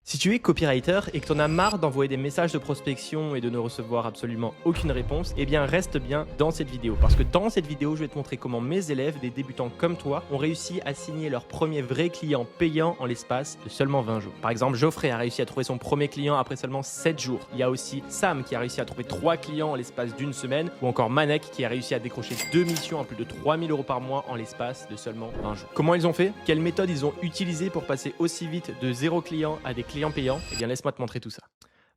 Si tu es copywriter et que tu en as marre d'envoyer des messages de prospection et de ne recevoir absolument aucune réponse, eh bien reste bien dans cette vidéo. Parce que dans cette vidéo, je vais te montrer comment mes élèves, des débutants comme toi, ont réussi à signer leur premier vrai client payant en l'espace de seulement 20 jours. Par exemple, Geoffrey a réussi à trouver son premier client après seulement 7 jours. Il y a aussi Sam qui a réussi à trouver 3 clients en l'espace d'une semaine. Ou encore Manek qui a réussi à décrocher 2 missions à plus de 3000 € par mois en l'espace de seulement 20 jours. Comment ils ont fait? Quelle méthode ils ont utilisée pour passer aussi vite de 0 client à des clients payants? Eh bien, laisse-moi te montrer tout ça.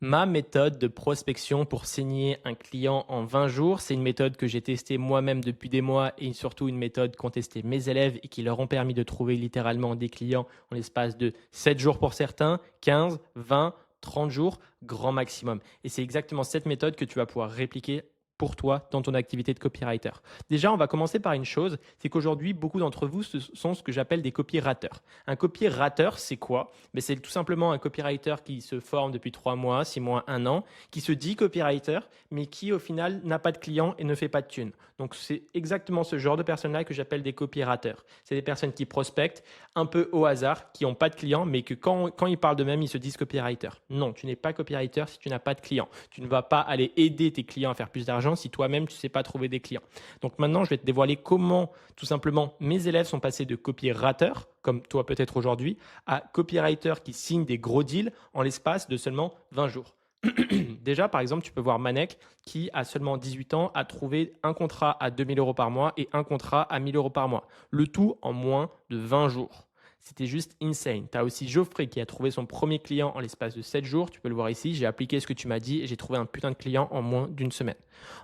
Ma méthode de prospection pour signer un client en 20 jours, c'est une méthode que j'ai testée moi-même depuis des mois et surtout une méthode qu'ont testée mes élèves et qui leur ont permis de trouver littéralement des clients en l'espace de 7 jours pour certains, 15, 20, 30 jours, grand maximum. Et c'est exactement cette méthode que tu vas pouvoir répliquer pour toi dans ton activité de copywriter. Déjà, on va commencer par une chose, c'est qu'aujourd'hui, beaucoup d'entre vous sont ce que j'appelle des copywriters. Un copywriter, c'est quoi? C'est tout simplement un copywriter qui se forme depuis 3 mois, 6 mois, 1 an, qui se dit copywriter, mais qui au final n'a pas de clients et ne fait pas de thunes. Donc c'est exactement ce genre de personnes-là que j'appelle des copywriters. C'est des personnes qui prospectent un peu au hasard, qui n'ont pas de clients, mais que quand ils parlent d'eux-mêmes, ils se disent copywriter. Non, tu n'es pas copywriter si tu n'as pas de clients. Tu ne vas pas aller aider tes clients à faire plus d'argent si toi-même tu ne sais pas trouver des clients. Donc maintenant, je vais te dévoiler comment tout simplement mes élèves sont passés de copywriter, comme toi peut-être aujourd'hui, à copywriter qui signe des gros deals en l'espace de seulement 20 jours. Déjà, par exemple, tu peux voir Manek qui, à seulement 18 ans, a trouvé un contrat à 2000 € par mois et un contrat à 1000 € par mois. Le tout en moins de 20 jours. C'était juste insane. Tu as aussi Geoffrey qui a trouvé son premier client en l'espace de 7 jours. Tu peux le voir ici. J'ai appliqué ce que tu m'as dit et j'ai trouvé un putain de client en moins d'une semaine.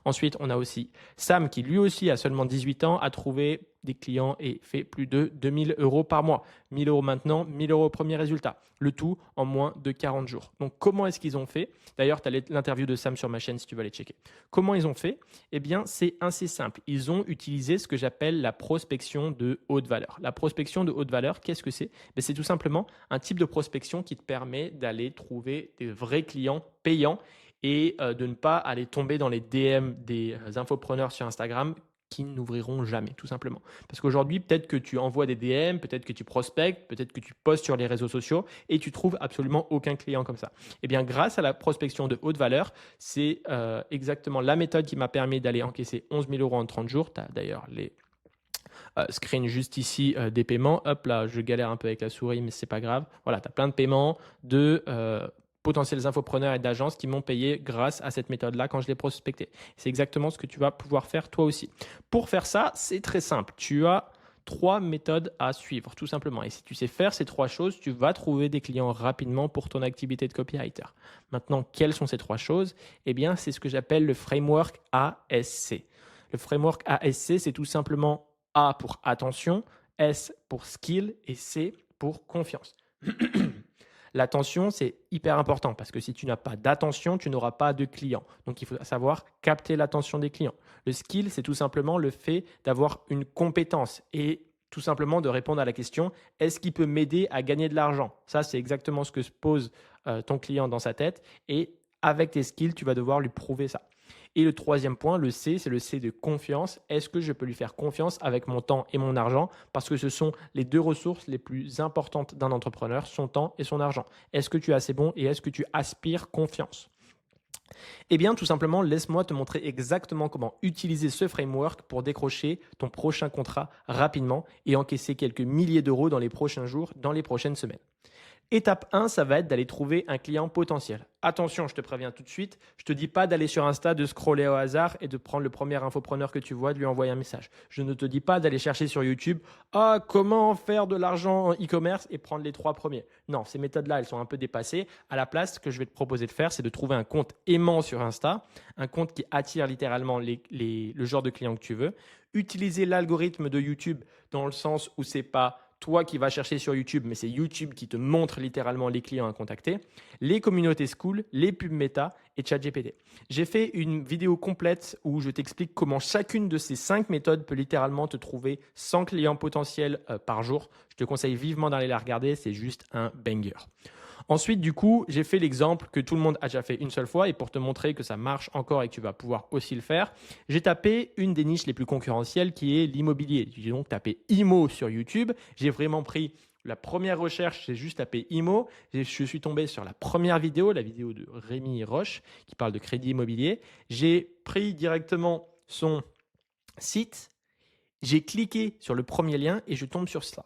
Ensuite, on a aussi Sam qui lui aussi à seulement 18 ans a trouvé des clients et fait plus de 2000 € par mois. 1000 € maintenant, 1000 € au premier résultat. Le tout en moins de 40 jours. Donc, comment est-ce qu'ils ont fait? D'ailleurs, tu as l'interview de Sam sur ma chaîne si tu veux aller checker. Comment ils ont fait? Eh bien, c'est assez simple. Ils ont utilisé ce que j'appelle la prospection de haute valeur. La prospection de haute valeur, qu'est-ce que c'est? C'est tout simplement un type de prospection qui te permet d'aller trouver des vrais clients payants et de ne pas aller tomber dans les DM des infopreneurs sur Instagram qui n'ouvriront jamais, tout simplement. Parce qu'aujourd'hui, peut-être que tu envoies des DM, peut-être que tu prospectes, peut-être que tu postes sur les réseaux sociaux et tu trouves absolument aucun client comme ça. Eh bien, grâce à la prospection de haute valeur, c'est exactement la méthode qui m'a permis d'aller encaisser 11 000 € en 30 jours. Tu as d'ailleurs les screen juste ici des paiements. Hop là, je galère un peu avec la souris, mais c'est pas grave. Voilà, tu as plein de paiements de potentiels infopreneurs et d'agences qui m'ont payé grâce à cette méthode-là quand je l'ai prospecté. C'est exactement ce que tu vas pouvoir faire toi aussi. Pour faire ça, c'est très simple. Tu as 3 méthodes à suivre, tout simplement. Et si tu sais faire ces 3 choses, tu vas trouver des clients rapidement pour ton activité de copywriter. Maintenant, quelles sont ces 3 choses? Eh bien, c'est ce que j'appelle le framework ASC. Le framework ASC, c'est tout simplement A pour attention, S pour skill et C pour confiance. L'attention, c'est hyper important parce que si tu n'as pas d'attention, tu n'auras pas de clients. Donc, il faut savoir capter l'attention des clients. Le skill, c'est tout simplement le fait d'avoir une compétence et tout simplement de répondre à la question, est-ce qu'il peut m'aider à gagner de l'argent? Ça, c'est exactement ce que se pose ton client dans sa tête et avec tes skills, tu vas devoir lui prouver ça. Et le troisième point, le C, c'est le C de confiance. Est-ce que je peux lui faire confiance avec mon temps et mon argent? Parce que ce sont les 2 ressources les plus importantes d'un entrepreneur, son temps et son argent. Est-ce que tu es assez bon et est-ce que tu aspires confiance? Eh bien, tout simplement, laisse-moi te montrer exactement comment utiliser ce framework pour décrocher ton prochain contrat rapidement et encaisser quelques milliers d'euros dans les prochains jours, dans les prochaines semaines. Étape 1, ça va être d'aller trouver un client potentiel. Attention, je te préviens tout de suite, je ne te dis pas d'aller sur Insta, de scroller au hasard et de prendre le premier infopreneur que tu vois, de lui envoyer un message. Je ne te dis pas d'aller chercher sur YouTube comment faire de l'argent en e-commerce et prendre les 3 premiers. Non, ces méthodes-là, elles sont un peu dépassées. À la place, ce que je vais te proposer de faire, c'est de trouver un compte aimant sur Insta, un compte qui attire littéralement le genre de client que tu veux. Utiliser l'algorithme de YouTube dans le sens où c'est pas toi qui vas chercher sur YouTube, mais c'est YouTube qui te montre littéralement les clients à contacter, les communautés Skool, les pubs méta et ChatGPT. J'ai fait une vidéo complète où je t'explique comment chacune de ces 5 méthodes peut littéralement te trouver 100 clients potentiels par jour. Je te conseille vivement d'aller la regarder, c'est juste un banger. Ensuite, du coup, j'ai fait l'exemple que tout le monde a déjà fait une seule fois et pour te montrer que ça marche encore et que tu vas pouvoir aussi le faire, j'ai tapé une des niches les plus concurrentielles qui est l'immobilier. J'ai donc tapé IMO sur YouTube. J'ai vraiment pris La première recherche, j'ai juste tapé IMO. Je suis tombé sur la première vidéo, la vidéo de Rémi Roche, qui parle de crédit immobilier. J'ai pris directement son site, j'ai cliqué sur le premier lien et je tombe sur ça.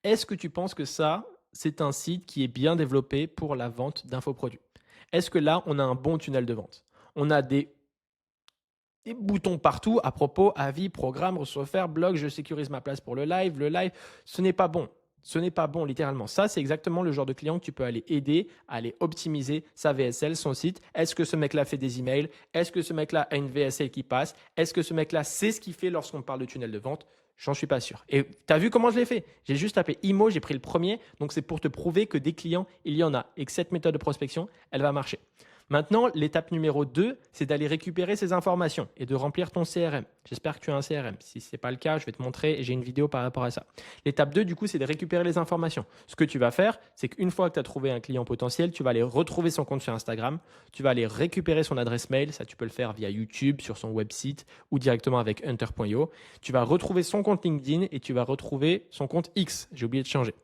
Est-ce que tu penses que ça, c'est un site qui est bien développé pour la vente d'infoproduits? Est-ce que là, on a un bon tunnel de vente? On a des boutons partout à propos, avis, programme, ressources offertes, blog, je sécurise ma place pour le live. Le live, ce n'est pas bon. Ce n'est pas bon, littéralement. Ça, c'est exactement le genre de client que tu peux aller aider, à aller optimiser sa VSL, son site. Est-ce que ce mec-là fait des emails? Est-ce que ce mec-là a une VSL qui passe? Est-ce que ce mec-là sait ce qu'il fait lorsqu'on parle de tunnel de vente? J'en suis pas sûr. Et tu as vu comment je l'ai fait? J'ai juste tapé IMO, j'ai pris le premier. Donc, c'est pour te prouver que des clients, il y en a et que cette méthode de prospection, elle va marcher. Maintenant, l'étape numéro 2, c'est d'aller récupérer ces informations et de remplir ton CRM. J'espère que tu as un CRM. Si ce n'est pas le cas, je vais te montrer et j'ai une vidéo par rapport à ça. L'étape 2, du coup, c'est de récupérer les informations. Ce que tu vas faire, c'est qu'une fois que tu as trouvé un client potentiel, tu vas aller retrouver son compte sur Instagram, tu vas aller récupérer son adresse mail. Ça, tu peux le faire via YouTube, sur son website ou directement avec hunter.io. Tu vas retrouver son compte LinkedIn et tu vas retrouver son compte X. J'ai oublié de changer.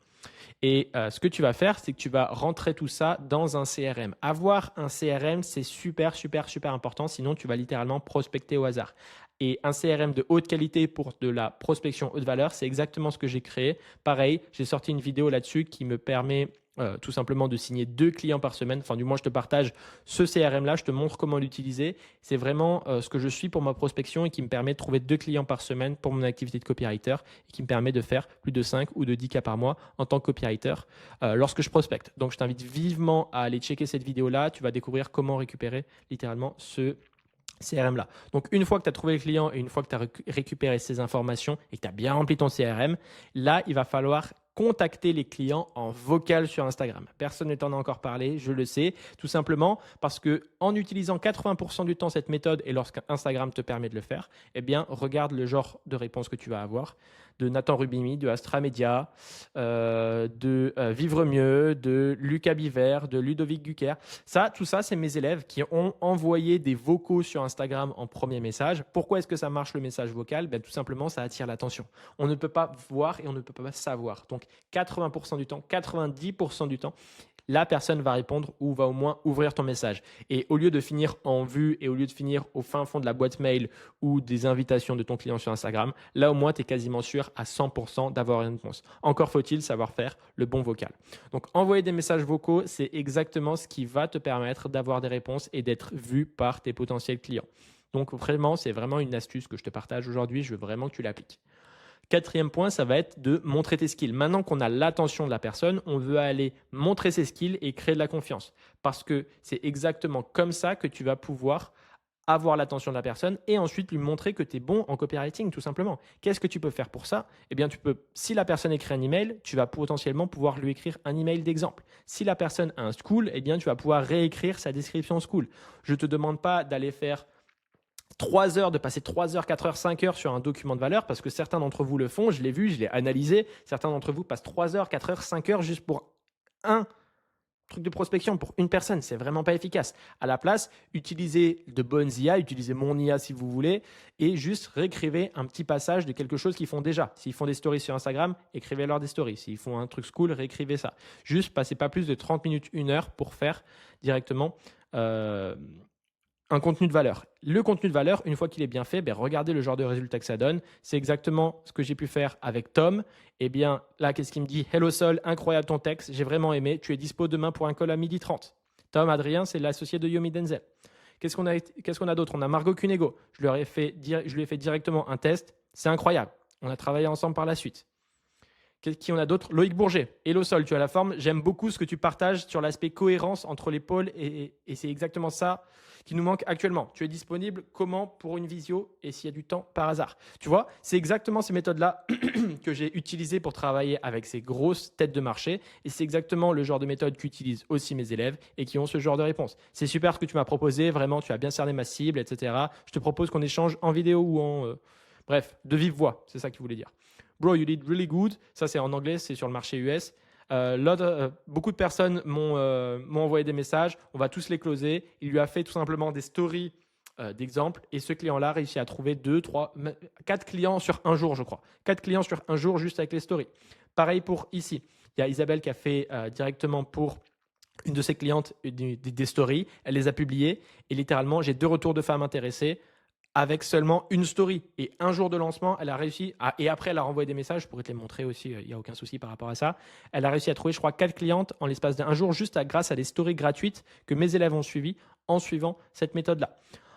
Et ce que tu vas faire, c'est que tu vas rentrer tout ça dans un CRM. Avoir un CRM, c'est super, super, super important. Sinon, tu vas littéralement prospecter au hasard. Et un CRM de haute qualité pour de la prospection haute valeur, c'est exactement ce que j'ai créé. Pareil, j'ai sorti une vidéo là-dessus qui me permet tout simplement de signer 2 clients par semaine. Enfin, du moins, je te partage ce CRM-là, je te montre comment l'utiliser. C'est vraiment ce que je suis pour ma prospection et qui me permet de trouver 2 clients par semaine pour mon activité de copywriter et qui me permet de faire plus de 5 ou de 10 cas par mois en tant que copywriter lorsque je prospecte. Donc, je t'invite vivement à aller checker cette vidéo-là. Tu vas découvrir comment récupérer littéralement ce CRM-là. Donc, une fois que tu as trouvé le client et une fois que tu as récupéré ces informations et que tu as bien rempli ton CRM, là, il va falloir contacter les clients en vocal sur Instagram. Personne ne t'en a encore parlé, je le sais, tout simplement parce que en utilisant 80% du temps cette méthode et lorsqu'Instagram te permet de le faire, eh bien, regarde le genre de réponse que tu vas avoir de Nathan Rubimi, de Astra Media, de Vivre Mieux, de Lucas Biver, de Ludovic Gucker. Tout ça, c'est mes élèves qui ont envoyé des vocaux sur Instagram en premier message. Pourquoi est-ce que ça marche le message vocal? Tout simplement, ça attire l'attention. On ne peut pas voir et on ne peut pas savoir. Donc, 80% du temps, 90% du temps, la personne va répondre ou va au moins ouvrir ton message. Et au lieu de finir en vue et au lieu de finir au fin fond de la boîte mail ou des invitations de ton client sur Instagram, là au moins tu es quasiment sûr à 100% d'avoir une réponse. Encore faut-il savoir faire le bon vocal. Donc envoyer des messages vocaux, c'est exactement ce qui va te permettre d'avoir des réponses et d'être vu par tes potentiels clients. Donc vraiment, c'est vraiment une astuce que je te partage aujourd'hui. Je veux vraiment que tu l'appliques. 4e point, ça va être de montrer tes skills. Maintenant qu'on a l'attention de la personne, on veut aller montrer ses skills et créer de la confiance. Parce que c'est exactement comme ça que tu vas pouvoir avoir l'attention de la personne et ensuite lui montrer que tu es bon en copywriting, tout simplement. Qu'est-ce que tu peux faire pour ça? Eh bien, si la personne écrit un email, tu vas potentiellement pouvoir lui écrire un email d'exemple. Si la personne a un school, eh bien, tu vas pouvoir réécrire sa description school. Je ne te demande pas d'aller faire 3 heures, de passer 3 heures, 4 heures, 5 heures sur un document de valeur parce que certains d'entre vous le font, je l'ai vu, je l'ai analysé. Certains d'entre vous passent 3 heures, 4 heures, 5 heures juste pour un truc de prospection, pour une personne. C'est vraiment pas efficace. À la place, utilisez de bonnes IA, utilisez mon IA si vous voulez et juste réécrivez un petit passage de quelque chose qu'ils font déjà. S'ils font des stories sur Instagram, écrivez-leur des stories. S'ils font un truc cool, réécrivez ça. Juste passez pas plus de 30 minutes, 1 heure pour faire directement un contenu de valeur. Le contenu de valeur, une fois qu'il est bien fait, regardez le genre de résultat que ça donne. C'est exactement ce que j'ai pu faire avec Tom. Eh bien, là, qu'est-ce qu'il me dit? Hello Sol, incroyable ton texte, j'ai vraiment aimé. Tu es dispo demain pour un call à 12h30. Tom, Adrien, c'est l'associé de Yomi Denzel. Qu'est-ce qu'on a d'autre? On a Margot Cunego. Je lui ai fait directement un test. C'est incroyable. On a travaillé ensemble par la suite. Qui on a d'autres? Loïc Bourget. Hello Sol, tu as la forme. J'aime beaucoup ce que tu partages sur l'aspect cohérence entre les pôles et c'est exactement ça qui nous manque actuellement. Tu es disponible comment pour une visio et s'il y a du temps par hasard? Tu vois, c'est exactement ces méthodes-là que j'ai utilisées pour travailler avec ces grosses têtes de marché et c'est exactement le genre de méthode qu'utilisent aussi mes élèves et qui ont ce genre de réponse. C'est super ce que tu m'as proposé, vraiment, tu as bien cerné ma cible, etc. Je te propose qu'on échange en vidéo ou bref, de vive voix, c'est ça qu'il voulait dire. Bro, you did really good. Ça, c'est en anglais, c'est sur le marché US. Beaucoup de personnes m'ont envoyé des messages. On va tous les closer. Il lui a fait tout simplement des stories d'exemple. Et ce client-là a réussi à trouver 2, 3, 4 clients sur un jour, je crois. 4 clients sur un jour juste avec les stories. Pareil pour ici. Il y a Isabelle qui a fait directement pour une de ses clientes des stories. Elle les a publiées et littéralement, j'ai 2 retours de femmes intéressées avec seulement une story. Et un jour de lancement, elle a réussi, et après elle a renvoyé des messages, je pourrais te les montrer aussi, il n'y a aucun souci par rapport à ça. Elle a réussi à trouver, je crois, 4 clientes en l'espace d'un jour, juste grâce à des stories gratuites que mes élèves ont suivies en suivant cette méthode-là.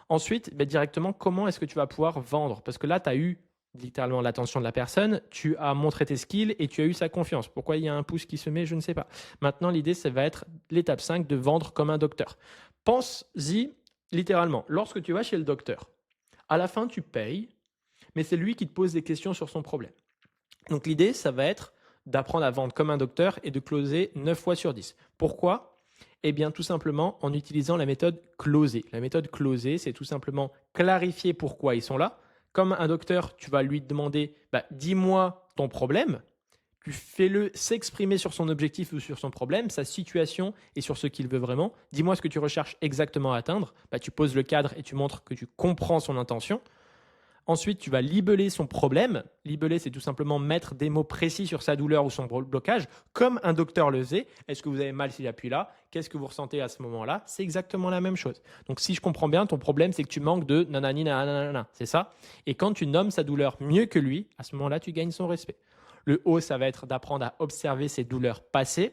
Ensuite, directement, comment est-ce que tu vas pouvoir vendre? Parce que là, tu as eu littéralement l'attention de la personne, tu as montré tes skills et tu as eu sa confiance. Pourquoi il y a un pouce qui se met, je ne sais pas. Maintenant, l'idée, ça va être l'étape 5 de vendre comme un docteur. Pense-y littéralement, lorsque tu vas chez le docteur, à la fin, tu payes, mais c'est lui qui te pose des questions sur son problème. Donc l'idée, ça va être d'apprendre à vendre comme un docteur et de closer 9 fois sur 10. Pourquoi? Eh bien, tout simplement en utilisant la méthode closer. La méthode closer, c'est tout simplement clarifier pourquoi ils sont là. Comme un docteur, tu vas lui demander dis-moi ton problème. Tu fais-le s'exprimer sur son objectif ou sur son problème, sa situation et sur ce qu'il veut vraiment. Dis-moi ce que tu recherches exactement à atteindre. Tu poses le cadre et tu montres que tu comprends son intention. Ensuite, tu vas libeller son problème. Libeller, c'est tout simplement mettre des mots précis sur sa douleur ou son blocage, comme un docteur le faisait. Est-ce que vous avez mal s'il appuie là? Qu'est-ce que vous ressentez à ce moment-là? C'est exactement la même chose. Donc, si je comprends bien, ton problème, c'est que tu manques de nanani, nanana, c'est ça? Et quand tu nommes sa douleur mieux que lui, à ce moment-là, tu gagnes son respect. Le O, ça va être d'apprendre à observer ses douleurs passées.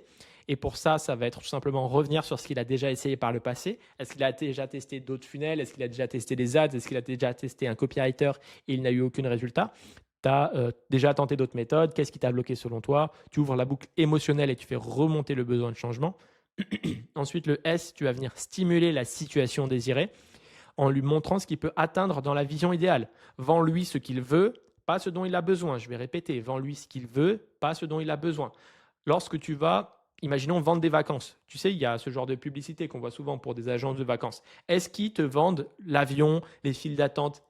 Et pour ça, ça va être tout simplement revenir sur ce qu'il a déjà essayé par le passé. Est-ce qu'il a déjà testé d'autres funnels? Est-ce qu'il a déjà testé des ads? Est-ce qu'il a déjà testé un copywriter et il n'a eu aucun résultat? Tu as déjà tenté d'autres méthodes. Qu'est-ce qui t'a bloqué selon toi? Tu ouvres la boucle émotionnelle et tu fais remonter le besoin de changement. Ensuite, le S, tu vas venir stimuler la situation désirée en lui montrant ce qu'il peut atteindre dans la vision idéale. Vends-lui ce qu'il veut, pas ce dont il a besoin. Je vais répéter, vends-lui ce qu'il veut, pas ce dont il a besoin. Lorsque tu vas imaginons vendre des vacances. Tu sais, il y a ce genre de publicité qu'on voit souvent pour des agences de vacances. Est-ce qu'ils te vendent l'avion, les files d'attente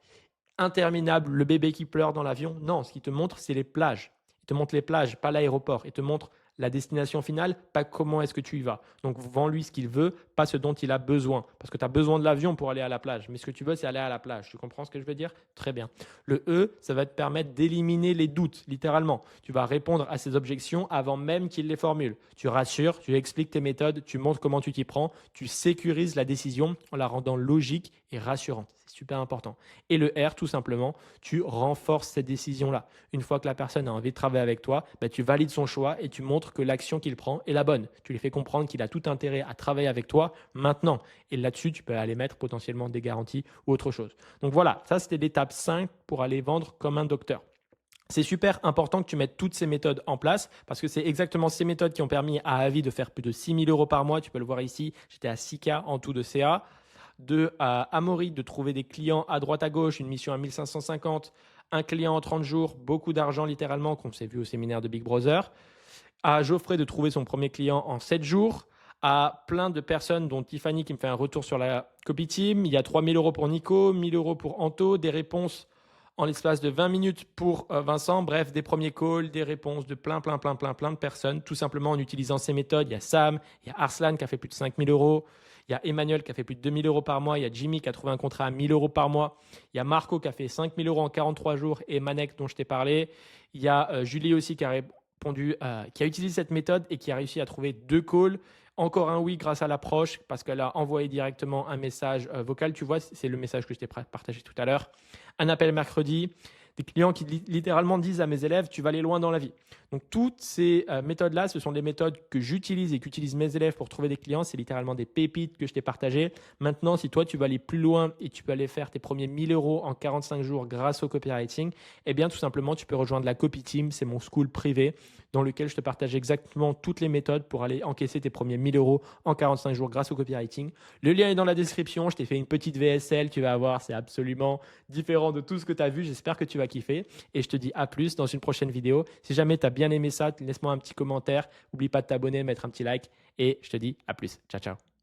interminables, le bébé qui pleure dans l'avion? Non, ce qu'ils te montrent, c'est les plages. Ils te montrent les plages, pas l'aéroport. Ils te montrent la destination finale, pas comment est-ce que tu y vas. Donc, vends-lui ce qu'il veut, pas ce dont il a besoin. Parce que tu as besoin de l'avion pour aller à la plage. Mais ce que tu veux, c'est aller à la plage. Tu comprends ce que je veux dire? Très bien. Le E, ça va te permettre d'éliminer les doutes, littéralement. Tu vas répondre à ses objections avant même qu'il les formule. Tu rassures, tu expliques tes méthodes, tu montres comment tu t'y prends, tu sécurises la décision en la rendant logique et rassurante. C'est super important. Et le R, tout simplement, tu renforces cette décision-là. Une fois que la personne a envie de travailler avec toi, tu valides son choix et tu montres que l'action qu'il prend est la bonne. Tu lui fais comprendre qu'il a tout intérêt à travailler avec toi maintenant. Et là-dessus, tu peux aller mettre potentiellement des garanties ou autre chose. Donc voilà, ça c'était l'étape 5 pour aller vendre comme un docteur. C'est super important que tu mettes toutes ces méthodes en place parce que c'est exactement ces méthodes qui ont permis à Avi de faire plus de 6 000 € par mois. Tu peux le voir ici, j'étais à 6K en tout de CA. À Amaury de trouver des clients à droite à gauche, une mission à 1550, un client en 30 jours, beaucoup d'argent littéralement, qu'on s'est vu au séminaire de Big Brother. À Geoffrey de trouver son premier client en 7 jours. À plein de personnes, dont Tiffany qui me fait un retour sur la copy team. Il y a 3 000 € pour Nico, 1 000 € pour Anto, des réponses en l'espace de 20 minutes pour Vincent. Bref, des premiers calls, des réponses de plein de personnes, tout simplement en utilisant ces méthodes. Il y a Sam, il y a Arslan qui a fait plus de 5 000 €. Il y a Emmanuel qui a fait plus de 2 000 € par mois. Il y a Jimmy qui a trouvé un contrat à 1 000 € par mois. Il y a Marco qui a fait 5 000 € en 43 jours et Manek dont je t'ai parlé. Il y a Julie aussi qui a répondu, qui a utilisé cette méthode et qui a réussi à trouver 2 calls. Encore un oui grâce à l'approche parce qu'elle a envoyé directement un message vocal. Tu vois, c'est le message que je t'ai partagé tout à l'heure. Un appel mercredi. Des clients qui littéralement disent à mes élèves, tu vas aller loin dans la vie. Donc, toutes ces méthodes-là, ce sont des méthodes que j'utilise et qu'utilisent mes élèves pour trouver des clients. C'est littéralement des pépites que je t'ai partagées. Maintenant, si toi, tu vas aller plus loin et tu peux aller faire tes premiers 1 000 € en 45 jours grâce au copywriting, eh bien, tout simplement, tu peux rejoindre la Copy Team. C'est mon school privé dans lequel je te partage exactement toutes les méthodes pour aller encaisser tes premiers 1 000 € en 45 jours grâce au copywriting. Le lien est dans la description. Je t'ai fait une petite VSL. Tu vas voir, c'est absolument différent de tout ce que tu as vu. J'espère que tu vas kiffer. Et je te dis à plus dans une prochaine vidéo. Si jamais tu as bien aimé ça, laisse-moi un petit commentaire. N'oublie pas de t'abonner, de mettre un petit like. Et je te dis à plus. Ciao, ciao.